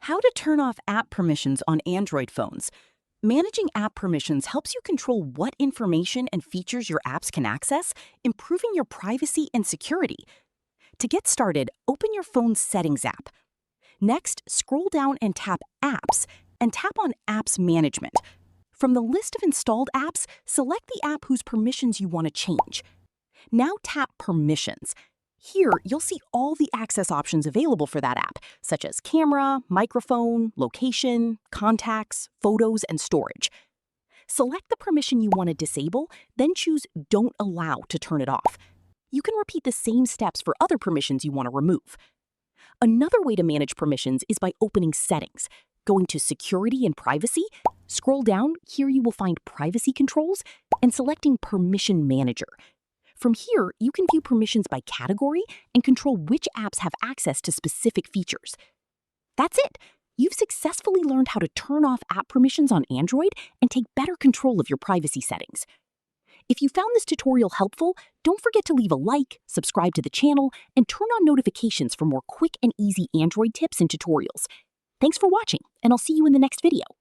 How to turn off app permissions on Android phones. Managing app permissions helps you control what information and features your apps can access, improving your privacy and security. To get started, open your phone's Settings app. Next, scroll down and tap Apps, and tap on Apps Management. From the list of installed apps, select the app whose permissions you want to change. Now tap Permissions. Here, you'll see all the access options available for that app, such as camera, microphone, location, contacts, photos, and storage. Select the permission you want to disable, then choose Don't Allow to turn it off. You can repeat the same steps for other permissions you want to remove. Another way to manage permissions is by opening Settings. Going to Security and Privacy, scroll down, here you will find Privacy Controls, and selecting Permission Manager. From here, you can view permissions by category and control which apps have access to specific features. That's it! You've successfully learned how to turn off app permissions on Android and take better control of your privacy settings. If you found this tutorial helpful, don't forget to leave a like, subscribe to the channel, and turn on notifications for more quick and easy Android tips and tutorials. Thanks for watching, and I'll see you in the next video.